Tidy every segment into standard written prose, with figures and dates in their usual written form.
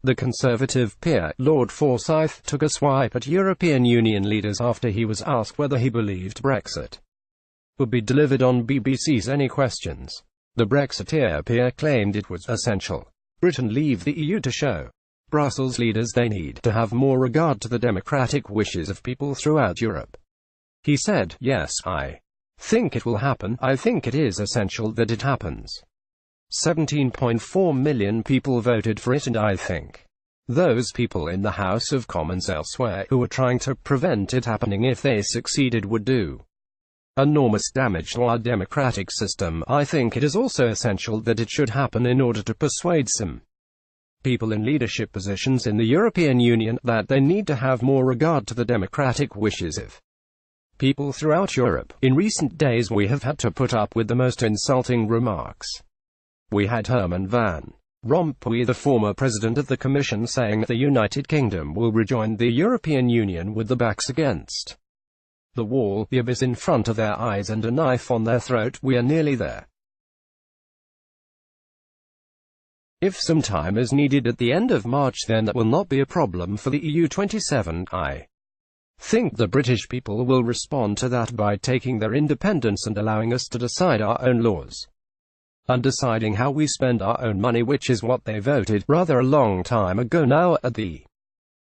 The Conservative peer, Lord Forsyth, took a swipe at European Union leaders after he was asked whether he believed Brexit would be delivered on BBC's Any Questions. The Brexiteer peer claimed it was essential Britain leave the EU to show Brussels leaders they need to have more regard to the democratic wishes of people throughout Europe. He said, "Yes, I think it will happen. I think it is essential that it happens. 17.4 million people voted for it, and I think those people in the House of Commons elsewhere who are trying to prevent it happening if they succeeded would do enormous damage to our democratic system. I think it is also essential that it should happen in order to persuade some people in leadership positions in the European Union that they need to have more regard to the democratic wishes of people throughout Europe. In recent days we have had to put up with the most insulting remarks. We had Herman Van Rompuy, the former president of the Commission, saying that the United Kingdom will rejoin the European Union with their backs against the wall, the abyss in front of their eyes and a knife on their throat. We are nearly there. If some time is needed at the end of March, then that will not be a problem for the EU 27. I think the British people will respond to that by taking their independence and allowing us to decide our own laws and deciding how we spend our own money, which is what they voted rather a long time ago now. At the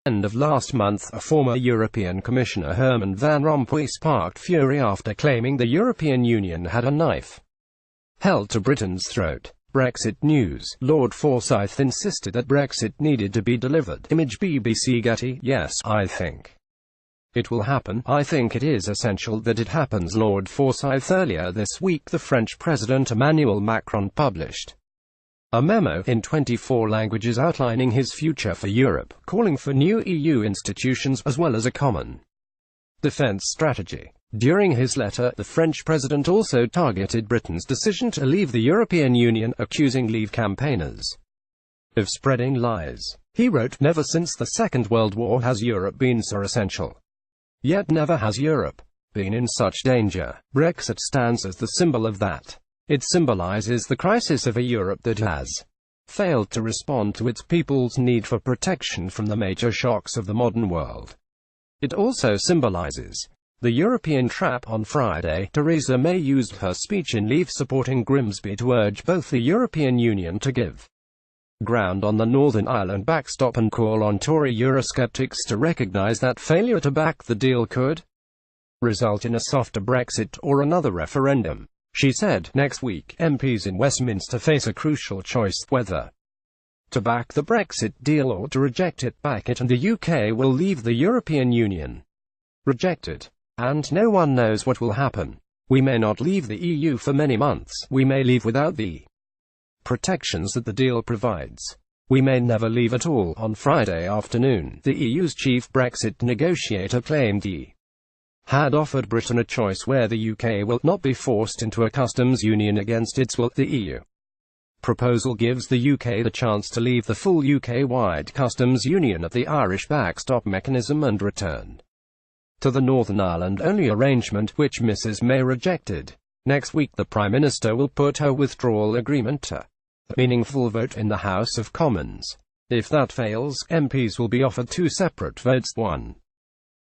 end of last month, a former European Commissioner, Herman Van Rompuy, sparked fury after claiming the European Union had a knife held to Britain's throat. Brexit news. Lord Forsyth insisted that Brexit needed to be delivered. Image BBC Getty. Yes, I think it will happen. I think it is essential that it happens. Lord Forsyth. Earlier this week, the French President Emmanuel Macron published a memo in 24 languages outlining his future for Europe, calling for new EU institutions as well as a common defence strategy. During his letter, the French president also targeted Britain's decision to leave the European Union, accusing Leave campaigners of spreading lies. He wrote, "Never since the Second World War has Europe been so essential. Yet never has Europe been in such danger." Brexit stands as the symbol of that. It symbolizes the crisis of a Europe that has failed to respond to its people's need for protection from the major shocks of the modern world. It also symbolizes the European trap. On Friday, Theresa May used her speech in Leave supporting Grimsby to urge both the European Union to give ground on the Northern Ireland backstop and call on Tory Eurosceptics to recognise that failure to back the deal could result in a softer Brexit or another referendum. She said, next week, MPs in Westminster face a crucial choice whether to back the Brexit deal or to reject it. Back it and the UK will leave the European Union. Reject it, and no one knows what will happen. We may not leave the EU for many months. We may leave without the protections that the deal provides. We may never leave at all. On Friday afternoon, the EU's chief Brexit negotiator claimed he had offered Britain a choice where the UK will not be forced into a customs union against its will. The EU proposal gives the UK the chance to leave the full UK-wide customs union at the Irish backstop mechanism and return to the Northern Ireland-only arrangement, which Mrs May rejected. Next week the Prime Minister will put her withdrawal agreement to a meaningful vote in the House of Commons. If that fails, MPs will be offered two separate votes, one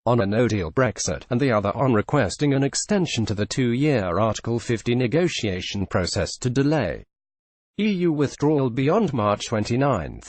on a no-deal Brexit, and the other on requesting an extension to the two-year Article 50 negotiation process to delay EU withdrawal beyond March 29.